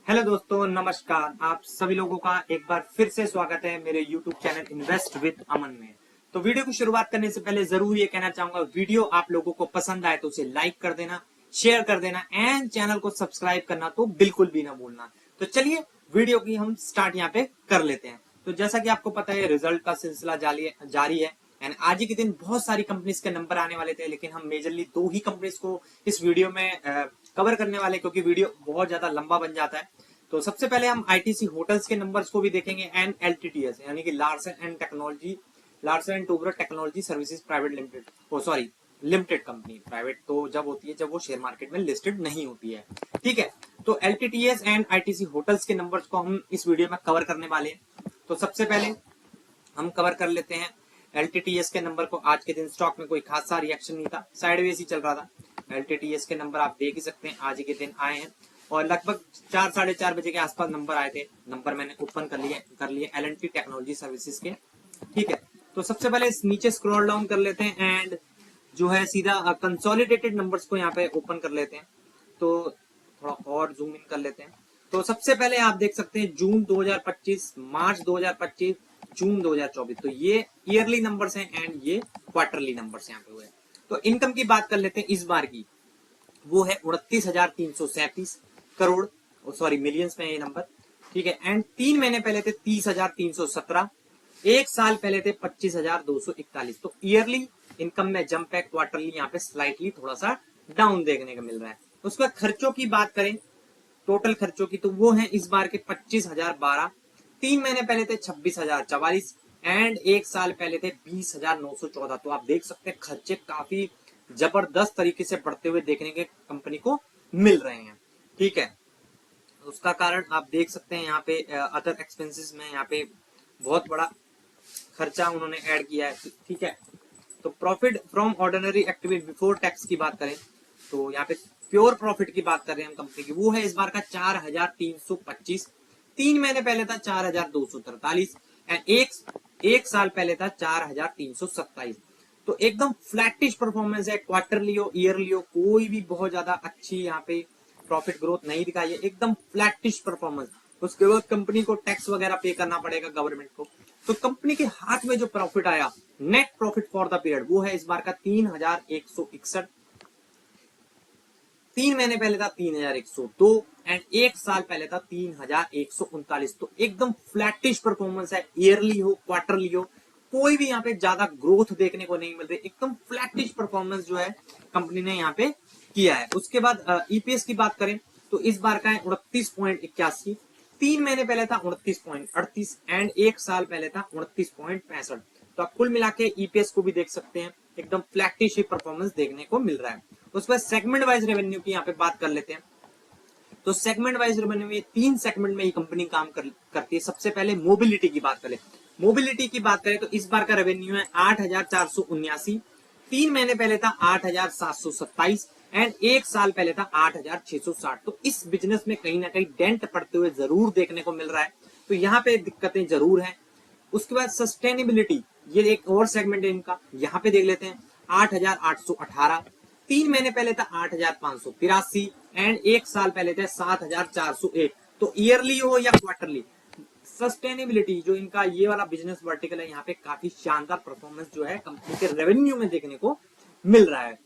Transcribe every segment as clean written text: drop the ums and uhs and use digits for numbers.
Hello दोस्तों, नमस्कार। आप सभी लोगों का एक बार फिर से स्वागत है मेरे YouTube चैनल इन्वेस्ट विद अमन में। तो वीडियो की शुरुआत करने से पहले जरूर ये कहना चाहूंगा, वीडियो आप लोगों को पसंद आए तो उसे लाइक कर देना, शेयर कर देना एंड चैनल को सब्सक्राइब करना तो बिल्कुल भी ना भूलना। तो चलिए वीडियो की हम स्टार्ट यहाँ पे कर लेते हैं। तो जैसा कि आपको पता है, रिजल्ट का सिलसिला जारी है एंड आज ही के दिन बहुत सारी कंपनीज के नंबर आने वाले थे, लेकिन हम मेजरली दो ही कंपनीज को इस वीडियो में कवर करने वाले, क्योंकि वीडियो बहुत ज्यादा लंबा बन जाता है। तो सबसे पहले हम आईटीसी होटल्स के नंबर्स को भी देखेंगे एंड एलटीटीएस यानी कि Larsen and Toubro technology services private limited, oh sorry limited company. Private तो जब होती है जब वो शेयर मार्केट में लिस्टेड नहीं होती है, ठीक है। तो एलटीटीएस एंड आईटीसी होटल्स के नंबर्स को हम इस वीडियो में कवर करने वाले हैं। तो सबसे पहले हम कवर कर लेते हैं एलटीटीएस के नंबर को। आज के दिन स्टॉक में कोई खासा रिएक्शन नहीं था, साइडवेज ही चल रहा था। एलटीटीएस के नंबर आप देख ही सकते हैं, आज ही के दिन आए हैं और लगभग 4 साढ़े 4 बजे के आसपास नंबर आए थे। नंबर मैंने ओपन कर लिए एलएनटी टेक्नोलॉजी सर्विसेज के, ठीक है। तो सबसे पहले नीचे स्क्रॉल डाउन कर लेते हैं एंड जो है सीधा कंसोलिडेटेड नंबर्स को यहाँ पे ओपन कर लेते हैं। तो थोड़ा और जूम इन कर लेते हैं। तो सबसे पहले आप देख सकते हैं जून 2025, मार्च 2025, जून 2024। तो ये ईयरली नंबर्स हैं एंड ये क्वार्टरली नंबर्स यहाँ पे हुए। तो इनकम की बात कर लेते हैं इस बार की, वो है 29,337 करोड़, सॉरी मिलियंस में ये नंबर, ठीक है। एंड 3 महीने पहले थे 30,317, एक साल पहले थे 25,241। तो ईयरली इनकम में जंप है, क्वार्टरली यहाँ पे स्लाइटली थोड़ा सा डाउन देखने को मिल रहा है। उसके बाद खर्चों की बात करें, टोटल खर्चों की, तो वो है इस बार के 25,012, 3 महीने पहले थे 26,044 एंड एक साल पहले थे 20,914। तो आप देख सकते हैं खर्चे काफी जबरदस्त तरीके से बढ़ते हुए देखने के कंपनी को मिल रहे हैं, ठीक है। उसका कारण आप देख सकते हैं यहाँ पे अदर एक्सपेंसेस में यहाँ पे बहुत बड़ा खर्चा उन्होंने ऐड किया है, ठीक है। तो profit from ordinary activity before tax की बात करें तो यहाँ पे प्योर प्रॉफिट की बात कर रहे हैं हम कंपनी की, वो है इस बार का 4,325, 3 महीने पहले था 4,243 एंड एक साल पहले था 4,327। तो एकदम फ्लैटिश परफॉर्मेंस है, क्वार्टरली हो ईयरली हो कोई भी बहुत ज्यादा अच्छी यहाँ पे प्रॉफिट ग्रोथ नहीं दिखाई है, एकदम फ्लैटिश परफॉर्मेंस। उसके बाद कंपनी को टैक्स वगैरह पे करना पड़ेगा गवर्नमेंट को। तो कंपनी के हाथ में जो प्रॉफिट आया, net profit for the period, वो है इस बार का 3,161, 3 महीने पहले था 3,102 एंड एक साल पहले था 3,139। तो एकदम फ्लैटिश परफॉर्मेंस है, ईयरली हो क्वार्टरली हो कोई भी यहाँ पे ज्यादा ग्रोथ देखने को नहीं मिल रही, एकदम फ्लैटिश परफॉर्मेंस जो है कंपनी ने यहाँ पे किया है। उसके बाद ईपीएस की बात करें तो इस बार का है 29.81, 3 महीने पहले था 29.38 एंड एक साल पहले था 29.65। तो आप कुल मिला के ईपीएस को भी देख सकते हैं, एकदम फ्लैटिश ही परफॉर्मेंस देखने को मिल रहा है। उसके बाद सेगमेंट वाइज रेवेन्यू की यहाँ पे बात कर लेते हैं। तो सेगमेंट वाइज रेवेन्यू में 3 सेगमेंट में ये कंपनी काम करती है। सबसे पहले मोबिलिटी की बात करें, मोबिलिटी की बात करें तो इस बार का रेवेन्यू है 8,479, 3 महीने पहले था 8,727 एंड एक साल पहले था 8,660। तो इस बिजनेस में कहीं ना कहीं डेंट पड़ते हुए जरूर देखने को मिल रहा है, तो यहाँ पे दिक्कतें जरूर हैं। उसके बाद सस्टेनेबिलिटी, ये एक और सेगमेंट है इनका, यहाँ पे देख लेते हैं 8,818, 3 महीने पहले था 8,583 एंड एक साल पहले थे 7,401। तो ईयरली हो या क्वार्टरली, सस्टेनेबिलिटी जो इनका ये वाला बिजनेस वर्टिकल है, यहाँ पे काफी शानदार परफॉर्मेंस जो है कंपनी के रेवेन्यू में देखने को मिल रहा है,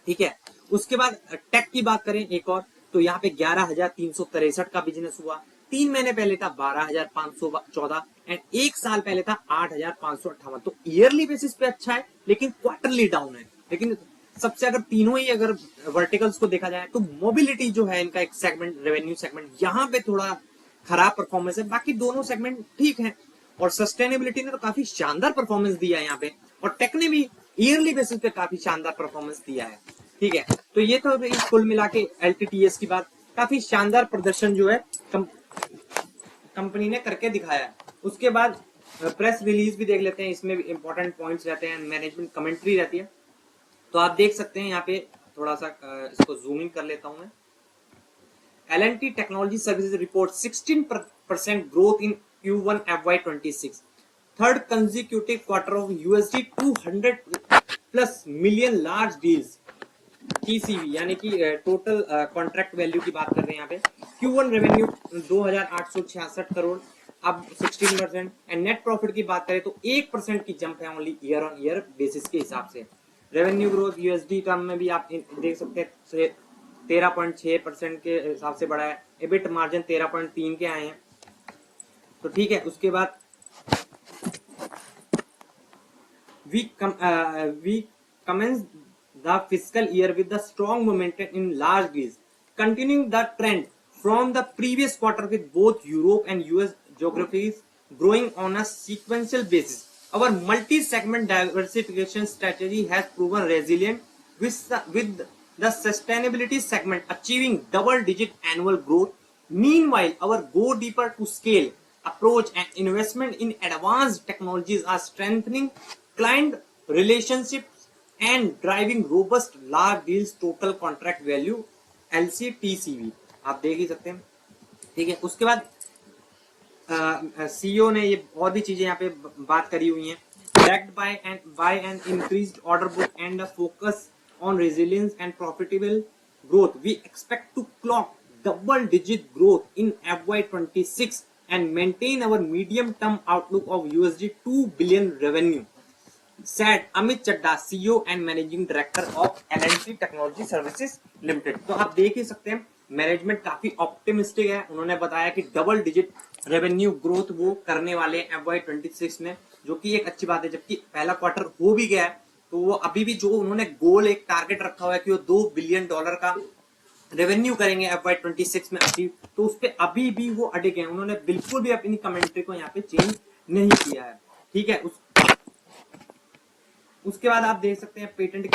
ठीक है। उसके बाद टेक की बात करें एक और, तो यहाँ पे 11,363 का बिजनेस हुआ, 3 महीने पहले था 12,514 एंड एक साल पहले था 8,558। तो ईयरली बेसिस पे अच्छा है लेकिन क्वार्टरली डाउन है। लेकिन सबसे अगर तीनों ही अगर वर्टिकल्स को देखा जाए तो मोबिलिटी जो है इनका एक सेगमेंट, रेवेन्यू सेगमेंट, यहाँ पे थोड़ा खराब परफॉर्मेंस है, बाकी दोनों सेगमेंट ठीक है। और सस्टेनेबिलिटी ने तो काफी शानदार परफॉर्मेंस दिया है यहाँ पे, और टेक ने भी ईयरली बेसिस पे काफी शानदार परफॉर्मेंस दिया है, ठीक है। तो ये तो कुल मिला के एलटीटीएस की बात, काफी शानदार प्रदर्शन जो है कंपनी ने करके दिखाया है। उसके बाद प्रेस रिलीज भी देख लेते हैं, इसमें भी इंपॉर्टेंट पॉइंट्स रहते हैं, मैनेजमेंट कमेंट्री रहती है। तो आप देख सकते हैं यहाँ पे थोड़ा सा इसको जूम इन कर लेता हूं मैं। L and T technology services report 16% growth in Q1 FY26, third consecutive quarter of $200+ million large deals, TCV यानी कि टोटल कॉन्ट्रैक्ट वैल्यू की बात कर रहे हैं यहाँ पे। Q1 रेवेन्यू 2866 करोड़, अब 16%। एंड नेट प्रॉफिट की बात करें तो 1% की जंप है only year on year basis के हिसाब से। रेवेन्यू ग्रोथ USD टर्म में भी आप देख सकते हैं 13.6% के हिसाब से बढ़ा है। एबिट मार्जिन 13.3 के आए हैं। तो ठीक है, उसके बाद we commence the fiscal year with the strong momentum in large deals, continuing the trend from the previous quarter with both Europe and US geographies growing on a sequential basis. Our multi-segment diversification strategy has proven resilient with the sustainability segment achieving double-digit annual growth. Meanwhile, our go deeper to scale approach and investment in advanced technologies are strengthening client relationships and driving robust large deals total contract value LCTCV आप देख ही सकते हैं। ठीक है, उसके बाद CEO ने ये और भी चीजें यहाँ पे बात करी हुई हैं। backed by an increased order book and a focus on resilience and profitable growth, we expect to clock double digit growth in FY26 and maintain our medium term outlook of $2 billion revenue, said Amit Chadda, CEO and Managing Director of L&T Technology Services Limited। तो आप देख ही सकते हैं management काफी optimistic है। उन्होंने बताया कि डबल डिजिट रेवेन्यू ग्रोथ वो करने वाले हैं FY26 में, जो कि एक अच्छी बात है। जबकि पहला क्वार्टर हो भी गया है, तो वो अभी भी जो उन्होंने गोल एक टारगेट रखा हुआ है कि वो $2 बिलियन का रेवेन्यू करेंगे FY26 में अचीव, तो उस पर अभी भी वो अड़े हैं। उन्होंने बिल्कुल भी अपनी कमेंट्री को यहाँ पे चेंज नहीं किया है। ठीक है, उसके बाद आप देख सकते हैं पेटेंट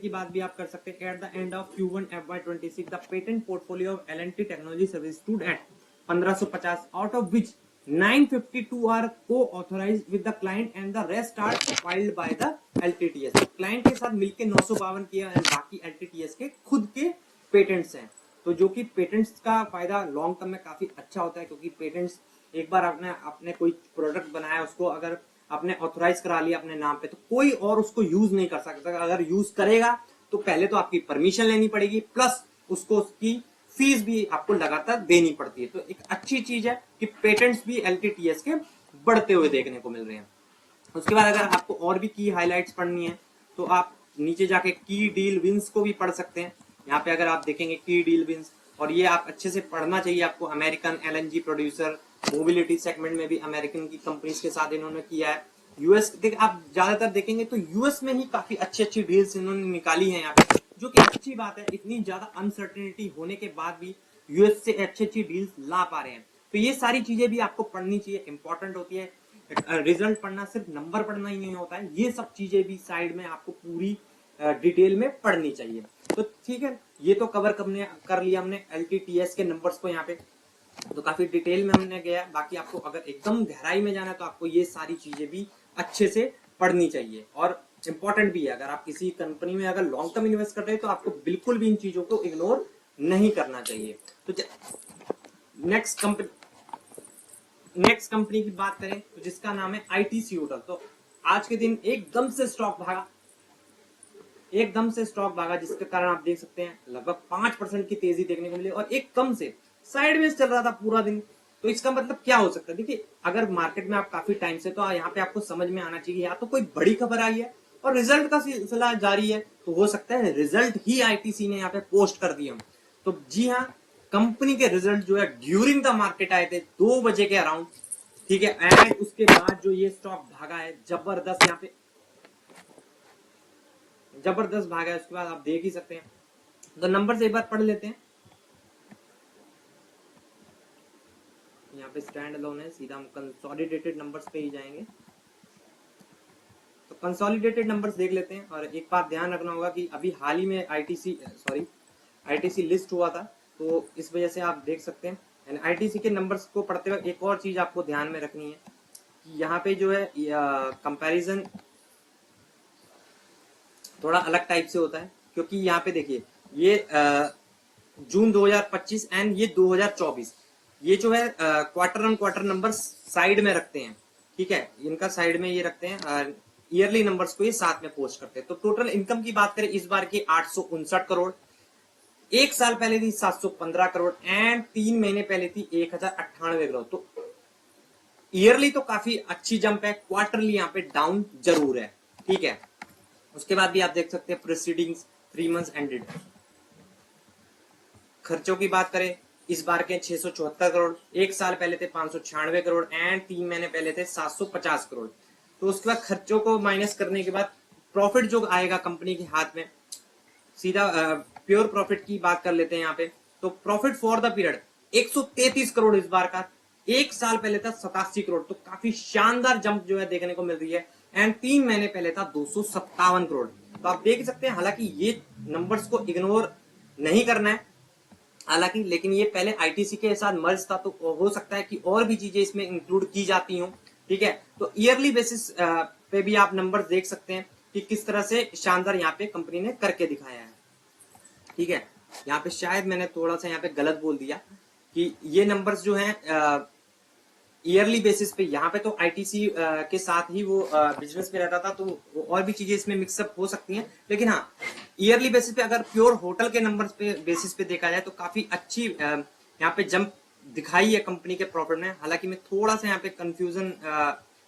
की बात भी आप कर सकते हैं। At the end of Q1 FY26 the patent portfolio of L&T technology service stood at 1550, out of which 952 are co-authorized with the client and the rest are filed by the LTTS। Client के साथ मिलकर 952 किया और बाकी LTTS के खुद के patents हैं। तो जो कि पेटेंट्स का फायदा लॉन्ग टर्म में काफी अच्छा होता है, क्योंकि पेटेंट्स एक बार आपने कोई प्रोडक्ट बनाया, उसको अगर आपने ऑथोराइज करा लिया अपने नाम पे, तो कोई और उसको यूज नहीं कर सकता। अगर यूज करेगा तो पहले तो आपकी परमिशन लेनी पड़ेगी, प्लस उसको उसकी फीस भी आपको लगातार देनी पड़ती है। तो एक अच्छी चीज है कि पेटेंट्स भी LTTS के बढ़ते हुए देखने को मिल रहे हैं। उसके बाद अगर आपको और भी की हाइलाइट्स पढ़नी है तो आप नीचे जाके की डील विंस को भी पढ़ सकते हैं। यहाँ पे अगर आप देखेंगे की डील विंस, और ये आप अच्छे से पढ़ना चाहिए आपको। American LNG producer, mobility segment में भी अमेरिकन की कंपनीज के साथ इन्होंने किया है। यूएस आप ज्यादातर देखेंगे तो यूएस में ही काफी अच्छी अच्छी डील्स इन्होंने निकाली है यहाँ पे, जो कि अच्छी बात है। इतनी ज्यादा अनसर्टेनिटी होने के बाद भी यूएस से अच्छी अच्छी डील्स ला पा रहे हैं। तो ये सारी चीजें भी आपको पढ़नी चाहिए, इंपॉर्टेंट होती है। रिजल्ट पढ़ना सिर्फ नंबर पढ़ना ही नहीं होता है, ये सब चीजें भी साइड में आपको पूरी डिटेल में पढ़नी चाहिए। तो ठीक है, ये तो कवर कर लिया हमने LTTS के नंबर्स को यहाँ पे, तो काफी डिटेल में हमने गया। बाकी आपको अगर एकदम गहराई में जाना है तो आपको ये सारी चीजें भी अच्छे से पढ़नी चाहिए, और इंपॉर्टेंट भी है। अगर आप किसी कंपनी में अगर लॉन्ग टर्म इन्वेस्ट कर रहे हैं तो आपको बिल्कुल भी इन चीजों को इग्नोर नहीं करना चाहिए। तो नेक्स्ट कंपनी की बात करें तो जिसका नाम है ITC होटल। तो आज के दिन एकदम से स्टॉक भागा, जिसके कारण आप देख सकते हैं लगभग 5% की तेजी देखने को मिली, और एक कम से साइडवेज चल रहा था पूरा दिन। तो इसका मतलब क्या हो सकता है? देखिए, अगर मार्केट में आप काफी टाइम से, तो यहाँ पे आपको समझ में आना चाहिए या तो कोई बड़ी खबर आई है और रिजल्ट का सिलसिला जारी है, तो हो सकता है रिजल्ट ही ITC ने यहाँ पे पोस्ट कर दिए। तो जी हाँ, कंपनी के रिजल्ट जो है ड्यूरिंग द मार्केट आए थे 2 बजे के अराउंड। ठीक है, एंड उसके बाद जो ये स्टॉक भागा है जबरदस्त, यहाँ पे जबरदस्त भागा है। उसके बाद आप देख ही सकते हैं। तो नंबर से एक बार पढ़ लेते हैं। यहाँ पे स्टैंड अलोन है, सीधा हम कंसोलिडेटेड नंबर्स पे ही जाएंगे। तो कंसोलिडेटेड नंबर्स देख लेते हैं। और एक बात ध्यान रखना होगा कि अभी हाल ही में ITC लिस्ट हुआ था, तो इस वजह से आप देख सकते हैं। एंड ITC के नंबर्स को पढ़ते वक्त एक और चीज आपको ध्यान में रखनी है कि यहाँ पे जो है कंपैरिजन थोड़ा अलग टाइप से होता है, क्योंकि यहाँ पे देखिए ये जून 2025 एंड ये 2024, ये जो है quarter on quarter number side में रखते हैं। ठीक है, इनका साइड में ये रखते हैं ईयरली नंबर्स को ये साथ में पोस्ट करते हैं। तो टोटल इनकम की बात करें इस बार की 859 करोड़, एक साल पहले थी 715 करोड़ एंड 3 महीने पहले थी 1098 करोड़। तो ईयरली तो काफी अच्छी जंप है, क्वार्टरली यहाँ पे डाउन जरूर है, ठीक है। उसके बाद भी आप देख सकते हैं प्रोसीडिंग्स 3 मंथ्स एंडेड। खर्चों की बात करें इस बार के 674 करोड़, एक साल पहले थे 596 करोड़ एंड 3 महीने पहले थे 750 करोड़। तो उसके बाद खर्चों को माइनस करने के बाद प्रॉफिट जो आएगा कंपनी के हाथ में, सीधा प्योर प्रॉफिट की बात कर लेते हैं यहाँ पे। तो profit for the period 133 crore इस बार का, एक साल पहले था 87 करोड़। तो काफी शानदार जंप जो है देखने को मिल रही है एंड 3 महीने पहले था 257 करोड़। तो आप देख सकते हैं, हालांकि ये नंबर्स को इग्नोर नहीं करना है हालांकि, लेकिन ये पहले आईटीसी के साथ मर्ज था, तो हो सकता है कि और भी चीजें इसमें इंक्लूड की जाती हूँ, ठीक है। तो ईयरली बेसिस पे भी आप नंबर्स देख सकते हैं कि किस तरह से शानदार यहाँ पे कंपनी ने करके दिखाया है, ठीक है। यहाँ पे शायद मैंने थोड़ा सा यहाँ पे गलत बोल दिया कि ये नंबर्स जो हैं ईयरली बेसिस पे, यहाँ पे तो आईटीसी के साथ ही वो बिजनेस पे रहता था, तो और भी चीजें इसमें मिक्सअप हो सकती हैं। लेकिन हाँ, ईयरली बेसिस पे अगर प्योर होटल के नंबर्स पे बेसिस पे देखा जाए तो काफी अच्छी यहाँ पे जंप दिखाई है कंपनी के प्रॉफिट में। हालांकि मैं थोड़ा सा यहाँ पे कंफ्यूजन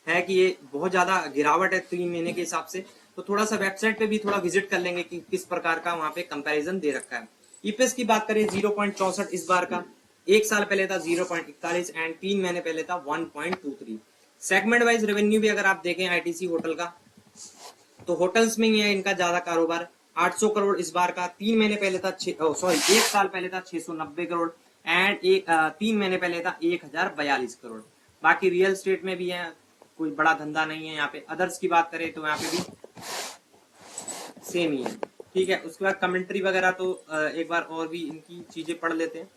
है कि ये बहुत ज्यादा गिरावट है 3 महीने के हिसाब से, तो थोड़ा सा वेबसाइट पे भी थोड़ा विजिट कर लेंगे कि किस प्रकार का वहां पे कंपैरिजन दे रखा है। ईपीएस की बात करें 0.64 इस बार का, एक साल पहले था 0.41 एंड 3 महीने पहले था 1.23। सेगमेंट वाइज रेवेन्यू भी अगर आप देखें आईटीसी होटल का, तो होटल्स में ही है इनका ज्यादा कारोबार, 800 करोड़ इस बार का, 3 महीने पहले था एक साल पहले था 690 करोड़ एंड 3 महीने पहले था 1042 करोड़। बाकी रियल स्टेट में भी है, कोई बड़ा धंधा नहीं है यहाँ पे। अदर्स की बात करें तो यहाँ पे भी सेम ही है, ठीक है। उसके बाद कमेंट्री वगैरह तो एक बार और भी इनकी चीजें पढ़ लेते हैं।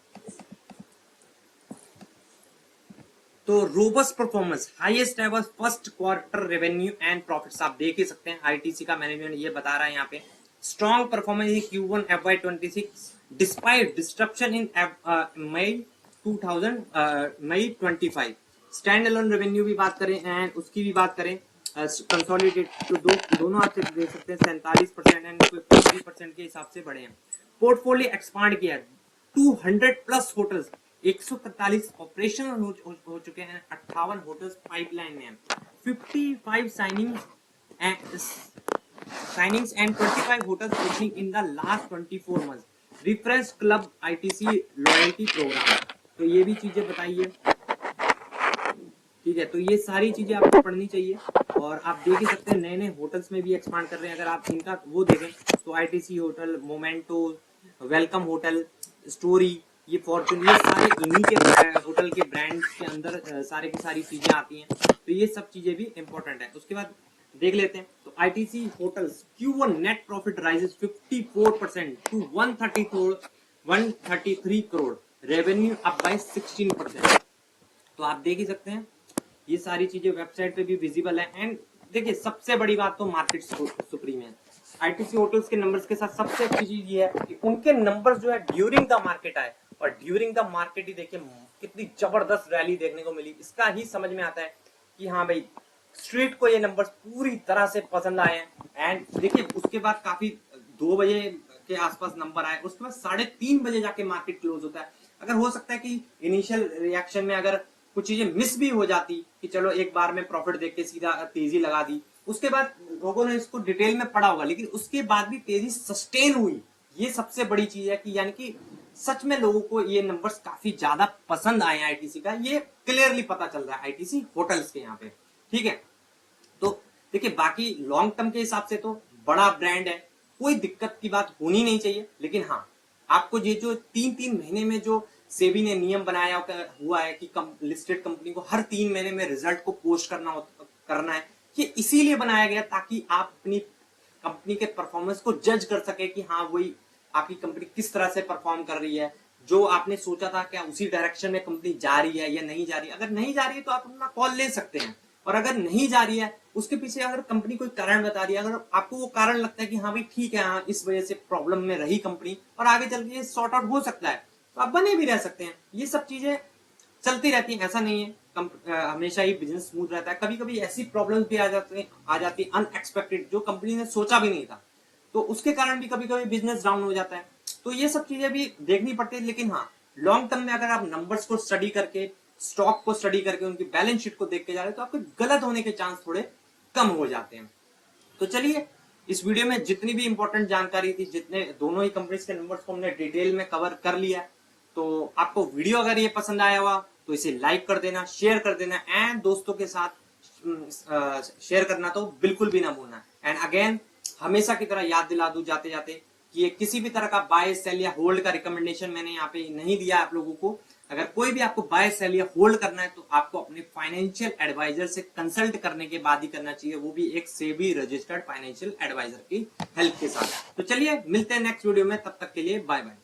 तो robust performance, highest ever first quarter revenue and profits आप देख ही सकते हैं, आईटीसी का मैनेजमेंट ये बता रहा है यहाँ पे। Strong performance in Q1 FY26 despite disruption in May 25। Standalone revenue भी बात करें एंड उसकी भी बात करें कंसोलिडेट, तो दोनों आप देख सकते हैं 47% एंड 53% के हिसाब से बढ़े हैं। पोर्टफोलियो एक्सपांड किया है, 200+ होटल्स, 143 ऑपरेशनल हो चुके हैं, 58 होटल्स पाइपलाइन में हैं, 55 signings and 25 hotels opening in the last 24 months. Refresh club ITC loyalty programme, तो ये भी चीजें बताइए, ठीक है। तो ये सारी चीजें आपको पढ़नी चाहिए और आप देख ही सकते हैं नए नए होटल्स में भी एक्सपांड कर रहे हैं। अगर आप इनका वो देखें तो ITC hotel, memento, welcome hotel, story, ये फॉर्चून, ये सारे इन्हीं के होटल के ब्रांड के अंदर सारे की सारी चीजें आती हैं, तो ये सब चीजें भी इंपॉर्टेंट है। उसके बाद देख लेते हैं तो ITC hotels Q1 net profit rises 54% to 133 crore, revenue up by 16%। तो आप देख ही सकते हैं ये सारी चीजें वेबसाइट पे भी विजिबल है। एंड देखिए सबसे बड़ी बात तो मार्केट सुप्रीम है, आईटीसी होटल्स के नंबर्स के साथ सबसे अच्छी चीज ये है कि उनके नंबर्स जो है ड्यूरिंग द मार्केट आए, और ड्यूरिंग द मार्केट ही देखिए कितनी जबरदस्त रैली देखने को मिली। इसका ही समझ में आता है कि हाँ भाई स्ट्रीट को ये नंबर्स पूरी तरह से पसंद आए हैं। एंड देखिए उसके बाद काफी 2 बजे के आसपास नंबर आए, उसके बाद 3:30 बजे जाके मार्केट क्लोज होता है। अगर हो सकता है कि इनिशियल रिएक्शन में अगर कुछ चीजें मिस भी हो जाती कि चलो एक बार में प्रॉफिट देख के सीधा तेजी लगा दी, उसके बाद लोगों ने इसको डिटेल में पढ़ा होगा, लेकिन उसके बाद भी तेजी सस्टेन हुई, ये सबसे बड़ी चीज है कि यानी कि सच में लोगों को ये नंबर्स काफी ज्यादा पसंद आए आईटीसी का, ये क्लियरली पता चल रहा है आईटीसी होटल्स के यहाँ पे, ठीक है। तो देखिए बाकी लॉन्ग टर्म के हिसाब से तो बड़ा ब्रांड है, कोई दिक्कत की बात होनी नहीं चाहिए। लेकिन हाँ, आपको ये जो 3-3 महीने में जो सेबी ने नियम बनाया हुआ है कि लिस्टेड कंपनी को हर 3 महीने में रिजल्ट को पोस्ट करना है, ये इसीलिए बनाया गया ताकि आप अपनी कंपनी के परफॉर्मेंस को जज कर सके कि हाँ वही आपकी कंपनी किस तरह से परफॉर्म कर रही है, जो आपने सोचा था क्या उसी डायरेक्शन में कंपनी जा रही है या नहीं जा रही है। अगर नहीं जा रही है तो आप अपना कॉल ले सकते हैं, और अगर नहीं जा रही है उसके पीछे अगर कंपनी कोई कारण बता रही है, अगर आपको वो कारण लगता है कि हाँ भाई ठीक है, हाँ इस वजह से प्रॉब्लम में रही कंपनी और आगे चल के सॉर्ट आउट हो सकता है, तो आप बने भी रह सकते हैं। ये सब चीजें चलती रहती हैं, ऐसा नहीं है हमेशा ही बिजनेस स्मूथ रहता है। कभी कभी ऐसी प्रॉब्लम्स भी आ जाती अनएक्सपेक्टेड, जो कंपनी ने सोचा भी नहीं था, तो उसके कारण भी कभी कभी बिजनेस डाउन हो जाता है। तो ये सब चीजें भी देखनी पड़ती है। लेकिन हाँ, लॉन्ग टर्म में अगर आप नंबर्स को स्टडी करके, स्टॉक को स्टडी करके, उनकी बैलेंस शीट को देख के जा रहे हैं, तो आपके गलत होने के चांस थोड़े कम हो जाते हैं। तो चलिए, इस वीडियो में जितनी भी इंपॉर्टेंट जानकारी थी, जितने दोनों ही कंपनीज के नंबर्स को हमने डिटेल में कवर कर लिया। तो आपको वीडियो अगर ये पसंद आया हुआ तो इसे लाइक कर देना, शेयर कर देना, एंड दोस्तों के साथ शेयर करना तो बिल्कुल भी ना भूलना। एंड अगेन, हमेशा की तरह याद दिला दूं जाते जाते कि ये किसी भी तरह का बाय सेल या होल्ड का रिकमेंडेशन मैंने यहाँ पे नहीं दिया आप लोगों को। अगर कोई भी आपको बाय सेल या होल्ड करना है तो आपको अपने फाइनेंशियल एडवाइजर से कंसल्ट करने के बाद ही करना चाहिए, वो भी एक सेबी रजिस्टर्ड फाइनेंशियल एडवाइजर की हेल्प के साथ। तो चलिए, मिलते हैं नेक्स्ट वीडियो में, तब तक के लिए बाय बाय।